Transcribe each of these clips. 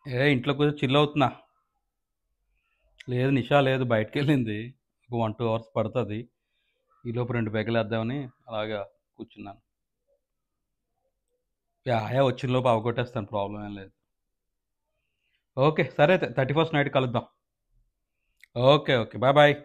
ఇంట్లో కొంచెం చిల్ అవుతున్నా. లేదు నిషా లేదు, బయటికెళ్ళింది. ఒక 1, 2 అవర్స్ పడతది. ఈలోపు 2 పెగలేద్దామని అలాగా కూర్చున్నాను. వచ్చిన లోపు అవగొట్టేస్తాను, ప్రాబ్లమ్ ఏం లేదు. ఓకే సరే అయితే 31st నైట్ కలుద్దాం. Okay okay bye bye.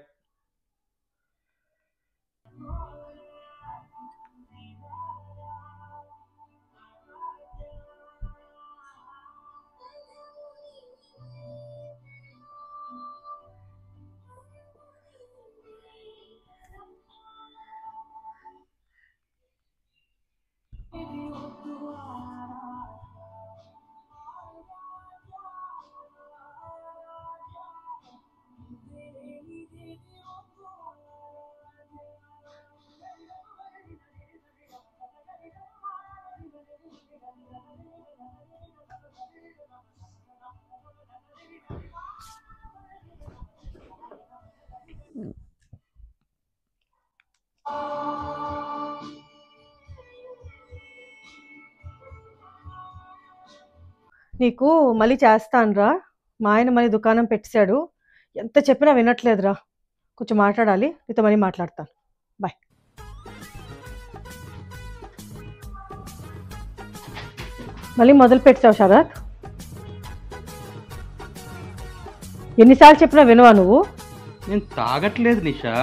నీకు మళ్ళీ చేస్తానురా. మా ఆయన మళ్ళీ దుకాణం పెట్టాడు. ఎంత చెప్పినా వినట్లేదురా. కొంచెం మాట్లాడాలి, నీతో మళ్ళీ మాట్లాడతాను. బాయ్. మళ్ళీ మొదలు పెట్టావు శరత్. ఎన్నిసార్లు చెప్పినా వినవా నువ్వు? నేను తాగట్లేదు నిషా.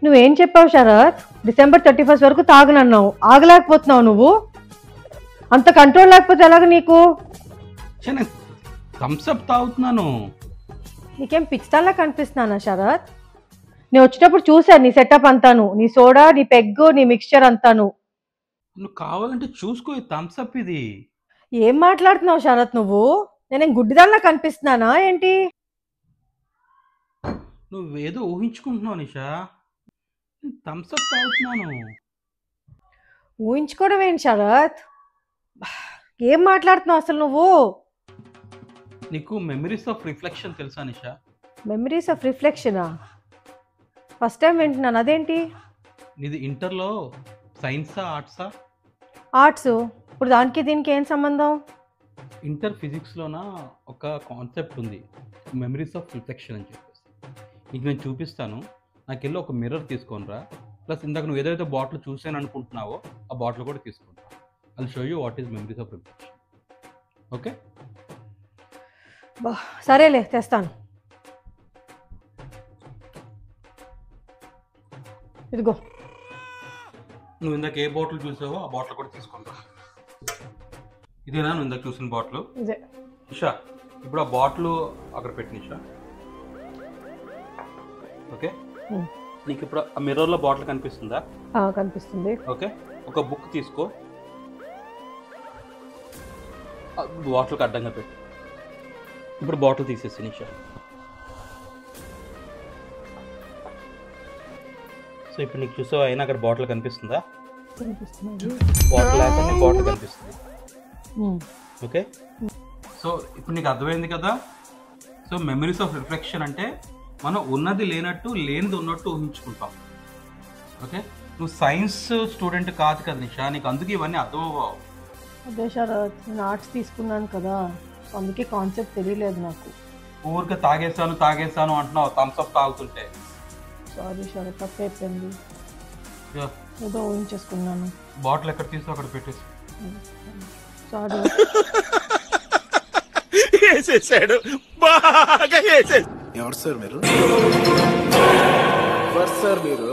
నువ్వేం చెప్పావు శరత్? December 31st వరకు తాగనన్నావు. ఆగలేకపోతున్నావు నువ్వు. అంత కంట్రోల్ లేకపోతే ఎలాగ నీకు? నేను థమ్స్అప్ తాగుతున్నాను. నీకేం పిచ్చితాల్లా కనిపిస్తున్నానా శరత్? నేను వచ్చేటప్పుడు చూశాను నీ సెటప్ అంతాను, నీ సోడా, నీ పెగ్గు, నీ మిక్స్చర్ అంతాను. నువ్వు కావాలంటే చూసుకో, థమ్స్అప్ ఇది. ఏం మాట్లాడుతున్నావు శరత్ నువ్వు? నేనేం గుడ్డిదాల్లా కనిపిస్తున్నానా ఏంటి? నువ్వేదో ఊహించుకుంటున్నావు నిషా. నేను థమ్స్అప్ తాగుతున్నాను. ఊహించుకోవడం ఏంటి శరత్? ఏం మాట్లాడుతున్నావు అసలు నువ్వు? నీకు మెమరీస్ ఆఫ్ రిఫ్లెక్షన్ తెలుసా నిషా? మెమరీస్ ఆఫ్ రిఫ్లెక్షనా? ఫస్ట్ టైం వింటున్నాను. అదేంటి? ఇది ఇంటర్లో సైన్సా ఆర్ట్సా? ఆర్ట్స్. ఇప్పుడు దానికి దీనికి ఏం సంబంధం? ఇంటర్ ఫిజిక్స్లోన ఒక కాన్సెప్ట్ ఉంది, మెమరీస్ ఆఫ్ రిఫ్లెక్షన్ అని చెప్పేసి. నీకు నేను చూపిస్తాను. నాకు వెళ్ళి ఒక మిర్రర్ తీసుకొని రా. ప్లస్ ఇందాక నువ్వు ఏదైతే బాటిల్ చూసాను అనుకుంటున్నావో ఆ బాటిల్ కూడా తీసుకుంటా. I'll show you what is memories of reflection. Okay సరేలే, తెస్తాను. ఇదిగో. నువ్వు ఇందాక ఏ బాటిల్ చూసావో ఆ బాటిల్ కూడా తీసుకుంటా. ఇదేనా నువ్వు ఇందాక చూసిన బాటిల్? ఇదే. నిషా ఇప్పుడు ఆ బాటిల్ అక్కడ పెట్టి నిషా. ఓకే, నీకు ఇప్పుడు ఆ మిర్రర్లో బాటిల్ కనిపిస్తుందా? కనిపిస్తుంది. ఓకే, ఒక బుక్ తీసుకో, బాటిల్కి అడ్డంగా పెట్టు. ఇప్పుడు బాటిల్ తీసేసి నిషా. సో ఇప్పుడు నీకు చూసావా అయినా అక్కడ బాటిల్ కనిపిస్తుందా? బాటిల్ లేకుండా బాటిల్ కనిపిస్తుంది. ఓకే, సో ఇప్పుడు నీకు అర్థమైంది కదా. సో మెమరీస్ ఆఫ్ రిఫ్లెక్షన్ అంటే మనం ఉన్నది లేనట్టు, లేనిది ఉన్నట్టు ఊహించుకుంటాం. ఓకే, నువ్వు సైన్స్ స్టూడెంట్ కాదు కదా నిషా, నీకు అందుకే ఇవన్నీ అర్థం అవ్వవు. అదే శరత్, నేను ఆర్ట్స్ తీసుకున్నాను కదా, అందుకే కాన్సెప్ట్ తెలియలేదు నాకు. ఊరికే తాగేసాను అంటున్నావు థమ్స్అప్ తాగుతుంటే. సారీ శరత్, తప్పైపోయింది. ఏదో ఊహించేసుకున్నాను. బాటిల్ ఎక్కడ తీసి అక్కడ పెట్టేసి. సారీ. వేసేసాడు, బాగా వేసేసాడు. ఎవరు సార్ మీరు?